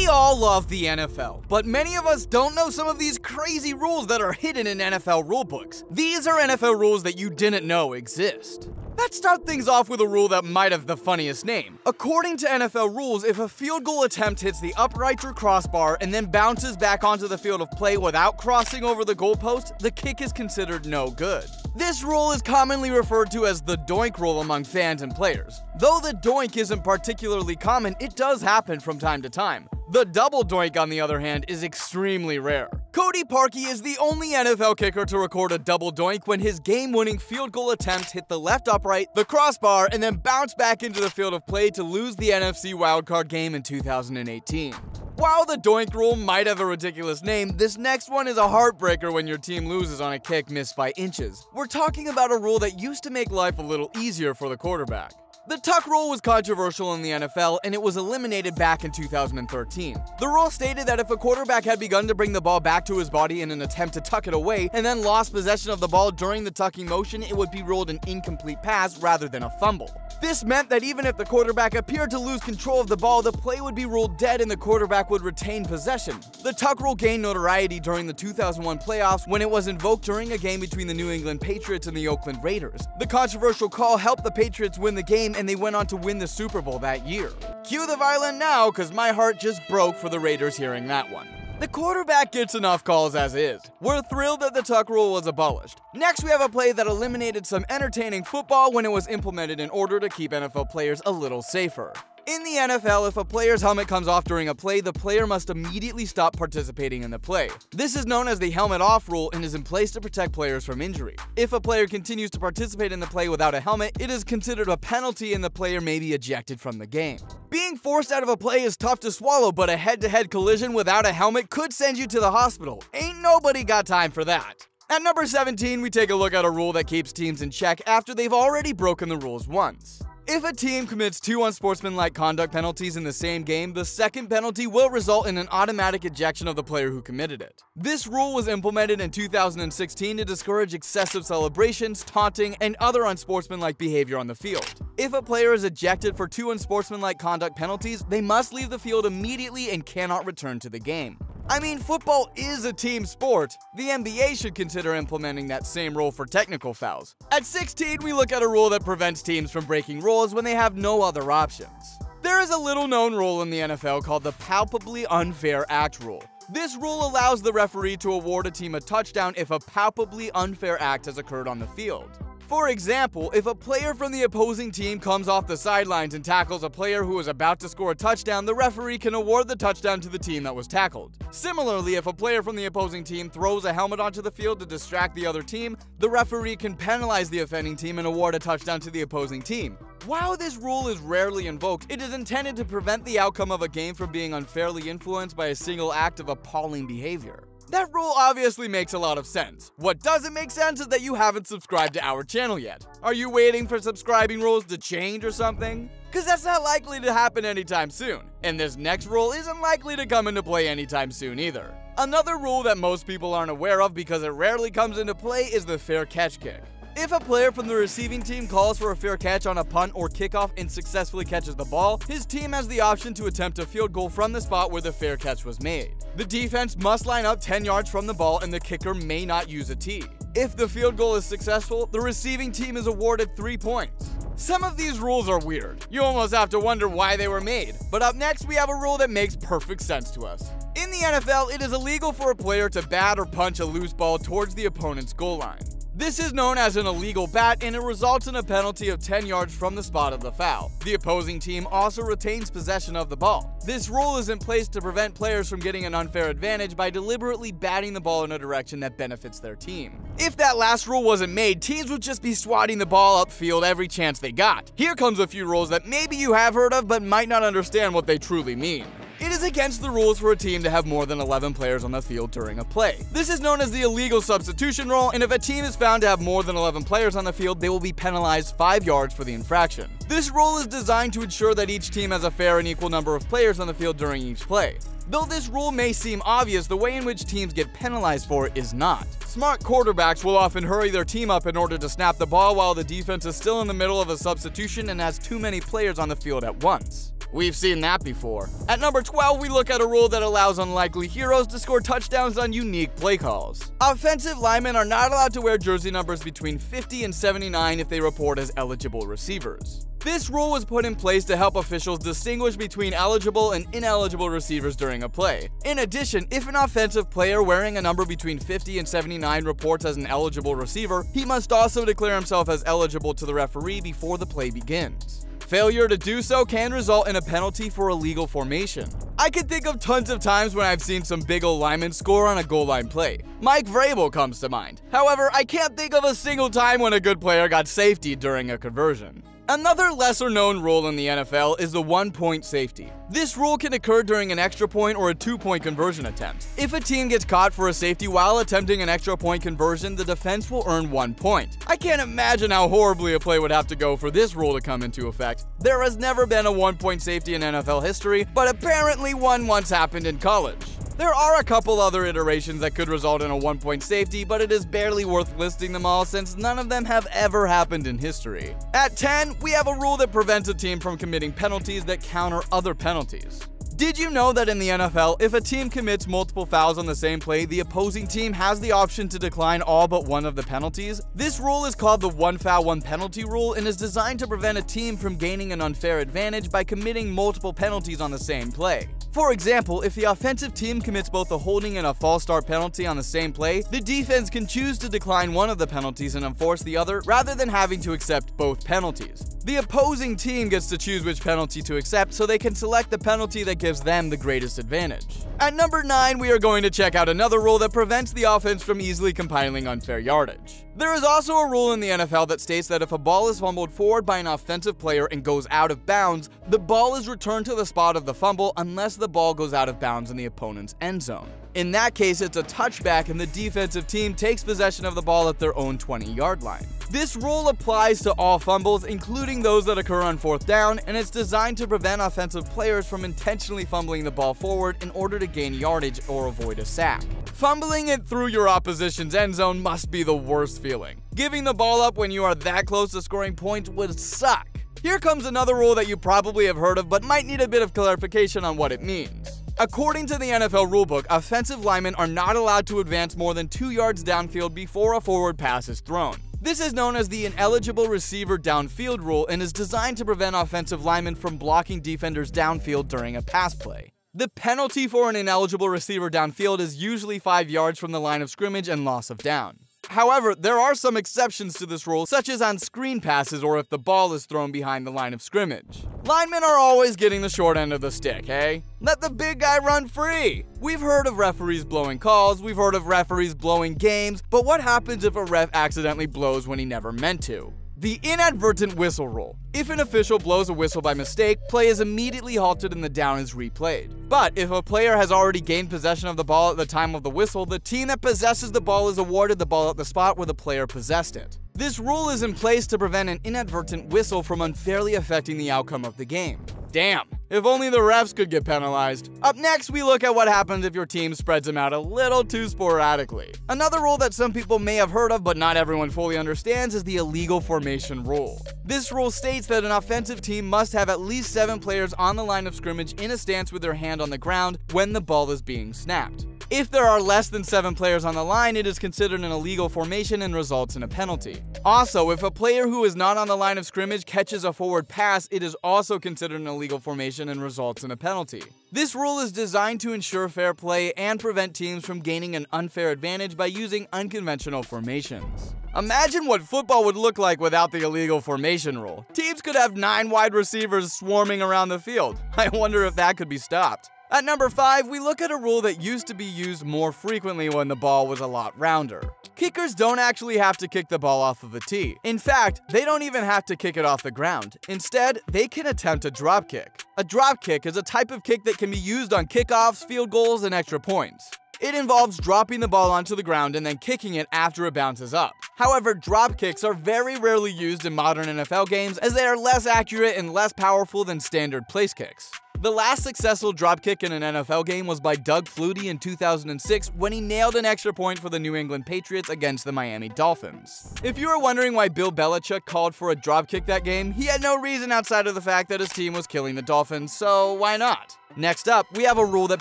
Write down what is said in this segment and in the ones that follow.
We all love the NFL, but many of us don't know some of these crazy rules that are hidden in NFL rulebooks. These are NFL rules that you didn't know exist. Let's start things off with a rule that might have the funniest name. According to NFL rules, if a field goal attempt hits the upright or crossbar and then bounces back onto the field of play without crossing over the goalpost, the kick is considered no good. This rule is commonly referred to as the Doink Rule among fans and players. Though the doink isn't particularly common, it does happen from time to time. The double doink, on the other hand, is extremely rare. Cody Parkey is the only NFL kicker to record a double doink when his game-winning field goal attempt hit the left upright, the crossbar, and then bounced back into the field of play to lose the NFC wildcard game in 2018. While the Doink Rule might have a ridiculous name, this next one is a heartbreaker when your team loses on a kick missed by inches. We're talking about a rule that used to make life a little easier for the quarterback. The tuck rule was controversial in the NFL, and it was eliminated back in 2013. The rule stated that if a quarterback had begun to bring the ball back to his body in an attempt to tuck it away, and then lost possession of the ball during the tucking motion, it would be ruled an incomplete pass rather than a fumble. This meant that even if the quarterback appeared to lose control of the ball, the play would be ruled dead and the quarterback would retain possession. The tuck rule gained notoriety during the 2001 playoffs when it was invoked during a game between the New England Patriots and the Oakland Raiders. The controversial call helped the Patriots win the game, and they went on to win the Super Bowl that year. Cue the violin now, cause my heart just broke for the Raiders hearing that one. The quarterback gets enough calls as is. We're thrilled that the tuck rule was abolished. Next, we have a play that eliminated some entertaining football when it was implemented in order to keep NFL players a little safer. In the NFL, if a player's helmet comes off during a play, the player must immediately stop participating in the play. This is known as the helmet off rule and is in place to protect players from injury. If a player continues to participate in the play without a helmet, it is considered a penalty and the player may be ejected from the game. Being forced out of a play is tough to swallow, but a head-to-head collision without a helmet could send you to the hospital. Ain't nobody got time for that. At number 17, we take a look at a rule that keeps teams in check after they've already broken the rules once. If a team commits two unsportsmanlike conduct penalties in the same game, the second penalty will result in an automatic ejection of the player who committed it. This rule was implemented in 2016 to discourage excessive celebrations, taunting, and other unsportsmanlike behavior on the field. If a player is ejected for two unsportsmanlike conduct penalties, they must leave the field immediately and cannot return to the game. I mean, football is a team sport. The NBA should consider implementing that same rule for technical fouls. At 16, we look at a rule that prevents teams from breaking rules when they have no other options. There is a little-known rule in the NFL called the Palpably Unfair Act rule. This rule allows the referee to award a team a touchdown if a palpably unfair act has occurred on the field. For example, if a player from the opposing team comes off the sidelines and tackles a player who is about to score a touchdown, the referee can award the touchdown to the team that was tackled. Similarly, if a player from the opposing team throws a helmet onto the field to distract the other team, the referee can penalize the offending team and award a touchdown to the opposing team. While this rule is rarely invoked, it is intended to prevent the outcome of a game from being unfairly influenced by a single act of appalling behavior. That rule obviously makes a lot of sense. What doesn't make sense is that you haven't subscribed to our channel yet. Are you waiting for subscribing rules to change or something? Cause that's not likely to happen anytime soon. And this next rule isn't likely to come into play anytime soon either. Another rule that most people aren't aware of because it rarely comes into play is the fair catch kick. If a player from the receiving team calls for a fair catch on a punt or kickoff and successfully catches the ball, his team has the option to attempt a field goal from the spot where the fair catch was made. The defense must line up 10 yards from the ball and the kicker may not use a tee. If the field goal is successful, the receiving team is awarded 3 points. Some of these rules are weird. You almost have to wonder why they were made. But up next, we have a rule that makes perfect sense to us. In the NFL, it is illegal for a player to bat or punch a loose ball towards the opponent's goal line. This is known as an illegal bat, and it results in a penalty of 10 yards from the spot of the foul. The opposing team also retains possession of the ball. This rule is in place to prevent players from getting an unfair advantage by deliberately batting the ball in a direction that benefits their team. If that last rule wasn't made, teams would just be swatting the ball upfield every chance they got. Here comes a few rules that maybe you have heard of but might not understand what they truly mean. It is against the rules for a team to have more than 11 players on the field during a play. This is known as the illegal substitution rule, and if a team is found to have more than 11 players on the field, they will be penalized 5 yards for the infraction. This rule is designed to ensure that each team has a fair and equal number of players on the field during each play. Though this rule may seem obvious, the way in which teams get penalized for it is not. Smart quarterbacks will often hurry their team up in order to snap the ball while the defense is still in the middle of a substitution and has too many players on the field at once. We've seen that before. At number 12, we look at a rule that allows unlikely heroes to score touchdowns on unique play calls. Offensive linemen are not allowed to wear jersey numbers between 50 and 79 if they report as eligible receivers. This rule was put in place to help officials distinguish between eligible and ineligible receivers during a play. In addition, if an offensive player wearing a number between 50 and 79 reports as an eligible receiver, he must also declare himself as eligible to the referee before the play begins. Failure to do so can result in a penalty for illegal formation. I can think of tons of times when I've seen some big ol' linemen score on a goal line play. Mike Vrabel comes to mind. However, I can't think of a single time when a good player got safety during a conversion. Another lesser-known rule in the NFL is the one-point safety. This rule can occur during an extra point or a two-point conversion attempt. If a team gets caught for a safety while attempting an extra point conversion, the defense will earn 1 point. I can't imagine how horribly a play would have to go for this rule to come into effect. There has never been a one-point safety in NFL history, but apparently one once happened in college. There are a couple other iterations that could result in a one-point safety, but it is barely worth listing them all since none of them have ever happened in history. At 10, we have a rule that prevents a team from committing penalties that counter other penalties. Did you know that in the NFL, if a team commits multiple fouls on the same play, the opposing team has the option to decline all but one of the penalties? This rule is called the one foul, one penalty rule and is designed to prevent a team from gaining an unfair advantage by committing multiple penalties on the same play. For example, if the offensive team commits both a holding and a false start penalty on the same play, the defense can choose to decline one of the penalties and enforce the other rather than having to accept both penalties. The opposing team gets to choose which penalty to accept so they can select the penalty that gives them the greatest advantage. At number 9, we are going to check out another rule that prevents the offense from easily compiling unfair yardage. There is also a rule in the NFL that states that if a ball is fumbled forward by an offensive player and goes out of bounds, the ball is returned to the spot of the fumble unless the ball goes out of bounds in the opponent's end zone. In that case, it's a touchback and the defensive team takes possession of the ball at their own 20-yard line. This rule applies to all fumbles, including those that occur on 4th down, and it's designed to prevent offensive players from intentionally fumbling the ball forward in order to gain yardage or avoid a sack. Fumbling it through your opposition's end zone must be the worst feeling. Giving the ball up when you are that close to scoring points would suck. Here comes another rule that you probably have heard of but might need a bit of clarification on what it means. According to the NFL rulebook, offensive linemen are not allowed to advance more than 2 yards downfield before a forward pass is thrown. This is known as the ineligible receiver downfield rule and is designed to prevent offensive linemen from blocking defenders downfield during a pass play. The penalty for an ineligible receiver downfield is usually 5 yards from the line of scrimmage and loss of down. However, there are some exceptions to this rule, such as on screen passes or if the ball is thrown behind the line of scrimmage. Linemen are always getting the short end of the stick, eh? Let the big guy run free! We've heard of referees blowing calls, we've heard of referees blowing games, but what happens if a ref accidentally blows when he never meant to? The inadvertent whistle rule. If an official blows a whistle by mistake, play is immediately halted and the down is replayed. But if a player has already gained possession of the ball at the time of the whistle, the team that possesses the ball is awarded the ball at the spot where the player possessed it. This rule is in place to prevent an inadvertent whistle from unfairly affecting the outcome of the game. Damn, if only the refs could get penalized. Up next, we look at what happens if your team spreads them out a little too sporadically. Another rule that some people may have heard of but not everyone fully understands is the illegal formation rule. This rule states that an offensive team must have at least 7 players on the line of scrimmage in a stance with their hand on the ground when the ball is being snapped. If there are less than 7 players on the line, it is considered an illegal formation and results in a penalty. Also, if a player who is not on the line of scrimmage catches a forward pass, it is also considered an illegal formation and results in a penalty. This rule is designed to ensure fair play and prevent teams from gaining an unfair advantage by using unconventional formations. Imagine what football would look like without the illegal formation rule. Teams could have 9 wide receivers swarming around the field. I wonder if that could be stopped. At number 5, we look at a rule that used to be used more frequently when the ball was a lot rounder. Kickers don't actually have to kick the ball off of a tee. In fact, they don't even have to kick it off the ground. Instead, they can attempt a drop kick. A drop kick is a type of kick that can be used on kickoffs, field goals, and extra points. It involves dropping the ball onto the ground and then kicking it after it bounces up. However, drop kicks are very rarely used in modern NFL games as they are less accurate and less powerful than standard place kicks. The last successful drop kick in an NFL game was by Doug Flutie in 2006 when he nailed an extra point for the New England Patriots against the Miami Dolphins. If you were wondering why Bill Belichick called for a drop kick that game, he had no reason outside of the fact that his team was killing the Dolphins, so why not? Next up, we have a rule that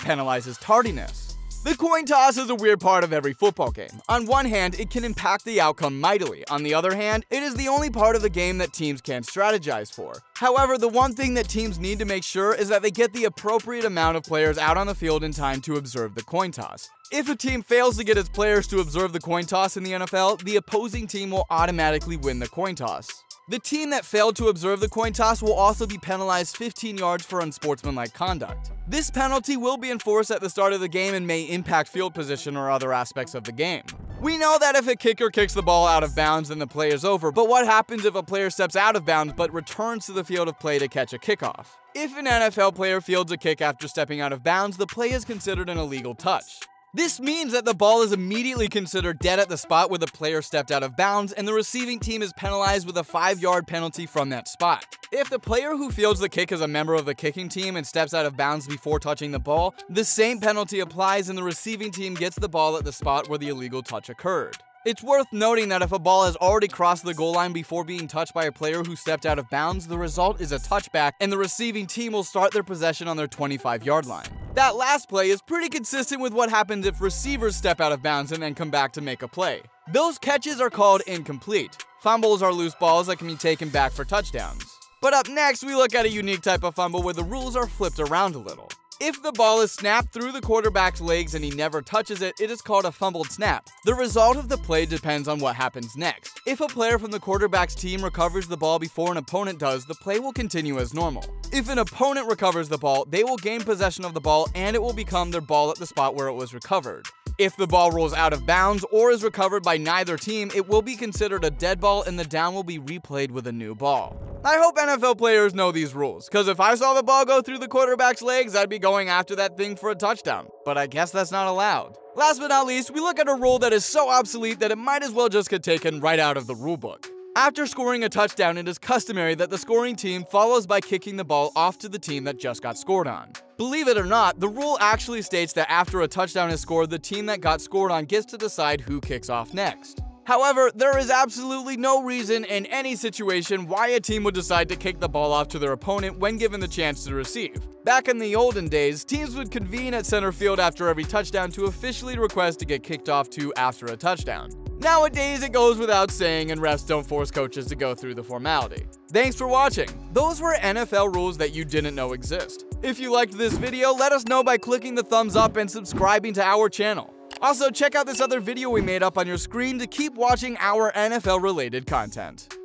penalizes tardiness. The coin toss is a weird part of every football game. On one hand, it can impact the outcome mightily. On the other hand, it is the only part of the game that teams can't strategize for. However, the one thing that teams need to make sure is that they get the appropriate amount of players out on the field in time to observe the coin toss. If a team fails to get its players to observe the coin toss in the NFL, the opposing team will automatically win the coin toss. The team that failed to observe the coin toss will also be penalized 15 yards for unsportsmanlike conduct. This penalty will be enforced at the start of the game and may impact field position or other aspects of the game. We know that if a kicker kicks the ball out of bounds, then the play is over, but what happens if a player steps out of bounds but returns to the field of play to catch a kickoff? If an NFL player fields a kick after stepping out of bounds, the play is considered an illegal touch. This means that the ball is immediately considered dead at the spot where the player stepped out of bounds, and the receiving team is penalized with a 5-yard penalty from that spot. If the player who fields the kick is a member of the kicking team and steps out of bounds before touching the ball, the same penalty applies and the receiving team gets the ball at the spot where the illegal touch occurred. It's worth noting that if a ball has already crossed the goal line before being touched by a player who stepped out of bounds, the result is a touchback and the receiving team will start their possession on their 25-yard line. That last play is pretty consistent with what happens if receivers step out of bounds and then come back to make a play. Those catches are called incomplete. Fumbles are loose balls that can be taken back for touchdowns. But up next, we look at a unique type of fumble where the rules are flipped around a little. If the ball is snapped through the quarterback's legs and he never touches it, it is called a fumbled snap. The result of the play depends on what happens next. If a player from the quarterback's team recovers the ball before an opponent does, the play will continue as normal. If an opponent recovers the ball, they will gain possession of the ball and it will become their ball at the spot where it was recovered. If the ball rolls out of bounds or is recovered by neither team, it will be considered a dead ball and the down will be replayed with a new ball. I hope NFL players know these rules, because if I saw the ball go through the quarterback's legs, I'd be going after that thing for a touchdown. But I guess that's not allowed. Last but not least, we look at a rule that is so obsolete that it might as well just get taken right out of the rulebook. After scoring a touchdown, it is customary that the scoring team follows by kicking the ball off to the team that just got scored on. Believe it or not, the rule actually states that after a touchdown is scored, the team that got scored on gets to decide who kicks off next. However, there is absolutely no reason in any situation why a team would decide to kick the ball off to their opponent when given the chance to receive. Back in the olden days, teams would convene at center field after every touchdown to officially request to get kicked off to after a touchdown. Nowadays, it goes without saying and refs don't force coaches to go through the formality. Thanks for watching. Those were NFL rules that you didn't know exist. If you liked this video, let us know by clicking the thumbs up and subscribing to our channel. Also, check out this other video we made up on your screen to keep watching our NFL-related content.